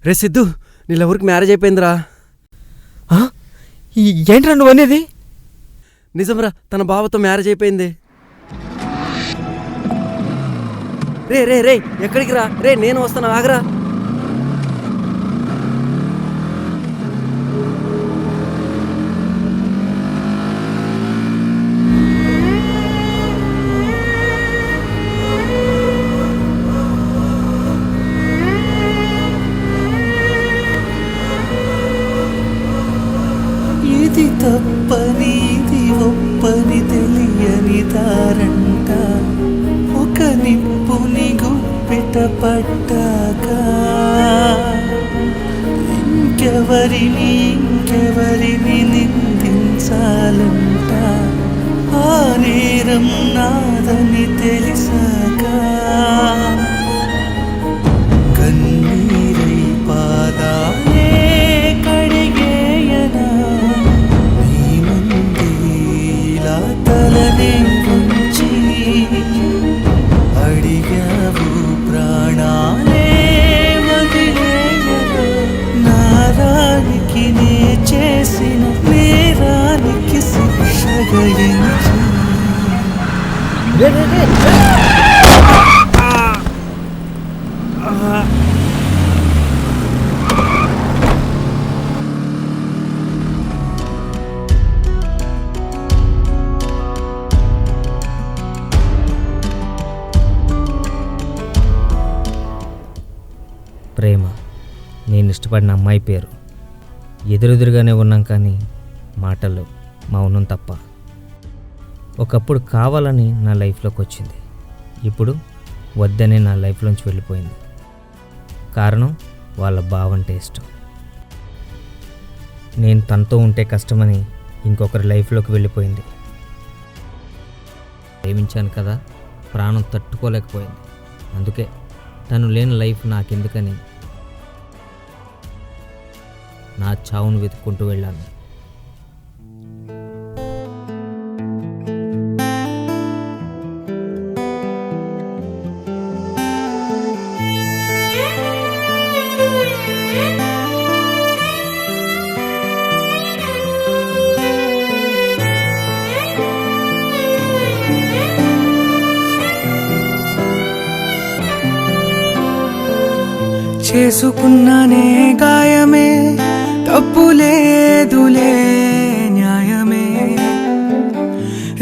రే సిద్ధు, నీ లవర్కి మ్యారేజ్ అయిపోయిందిరా. ఏంట్రా నువ్వు అనేది? నిజంరా, తన బావతో మ్యారేజ్ అయిపోయింది. రే రే రే ఎక్కడికి రా? రే నేను వస్తాను, ఆగరా. ఇది తప్పని ఇది ఒప్పని తెలియని దారంట, ఒక నిప్పుని గుప్పిట పట్టాక ఇంకెవరిని నిందించాలంట, ఆ నేరం నాదని తెలిసాక కన్నీరై పాదాలే కడిగేయనా, నీ ముందే ఇలా తలనే ఉంచి అడిగావు ప్రాణాలే వదిలేయనా, నారానికి నే చేసిన నేరానికి శిక్షగా ఎంచి. ప్రేమ, నేను ఇష్టపడిన అమ్మాయి పేరు. ఎదురెదురుగానే ఉన్నాం కానీ మాటల్లో మౌనం తప్ప. ఒకప్పుడు కావాలని నా లైఫ్లోకి వచ్చింది, ఇప్పుడు వద్దనే నా లైఫ్లోంచి వెళ్ళిపోయింది. కారణం వాళ్ళ బావంటే ఇష్టం. నేను తనతో ఉంటే కష్టమని ఇంకొకరి లైఫ్లోకి వెళ్ళిపోయింది. ప్రేమించాను కదా, ప్రాణం తట్టుకోలేకపోయింది. అందుకే తను లేని లైఫ్ నాకెందుకని నా చావును వెతుక్కుంటూ వెళ్ళాను. చేసుకున్నానే గాయమే, తప్పు లేదులే న్యాయమే,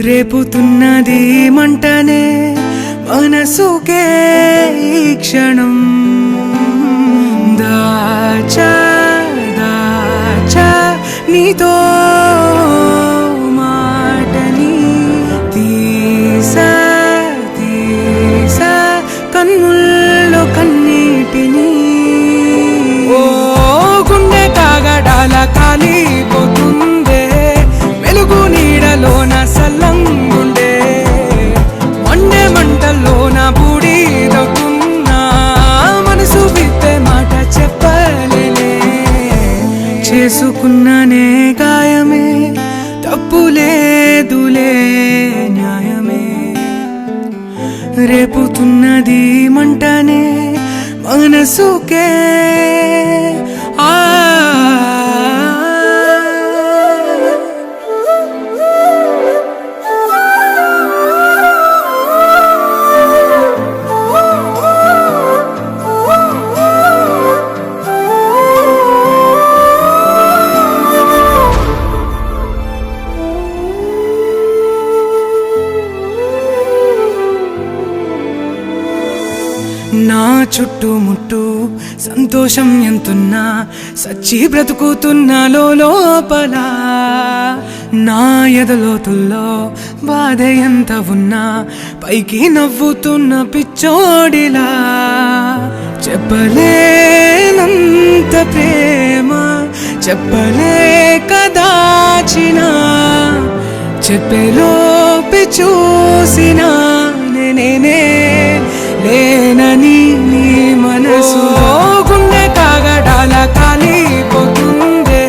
రేపుతున్నది మంటనే మనసుకే ఈ క్షణం. దాచా దాచా నీతో మాటని, తీసా తీసా కన్నుల్లో కన్నీటిని, గుండె కాగడాల కాలిపోతుందే, వెలుగు నీడలోన సల్లంగుండే, మండే మంటల్లోన బూడిదవుతున్నా, మనసు విప్పే మాట చెప్పలేనే. చేసుకున్నానే గాయమే, తప్పు లేదులే న్యాయమే, రేపుతున్నది మంటనే మనసుకే ఆ. నా చుట్టుముట్టు సంతోషం ఎంతున్నా, సచ్చి బ్రతుకుతున్నా లోపల, నా ఎదలోతుల్లో బాధ ఎంత ఉన్నా, పైకి నవ్వుతున్న పిచ్చోడిలా, చెప్పలేనంత ప్రేమ చెప్పలేక దాచినా, చెప్పేలోపి చూసినా నేనే లేనని నీ మనసు, గుండె కాగడాల కాలిపోతుందే,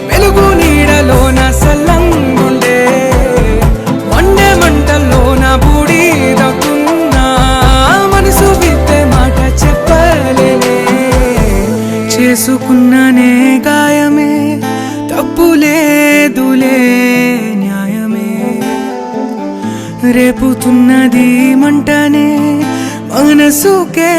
వెలుగు నీడలోన సల్లంగుండే, మండే మంటల్లోన బూడిదవుతున్నా, మనసు విప్పే మాట చెప్పలేనే. చేసుకున్ననే గాయమే తప్పులేదులే న్యాయమే రేపుతున్నది మంటనే మనసుకే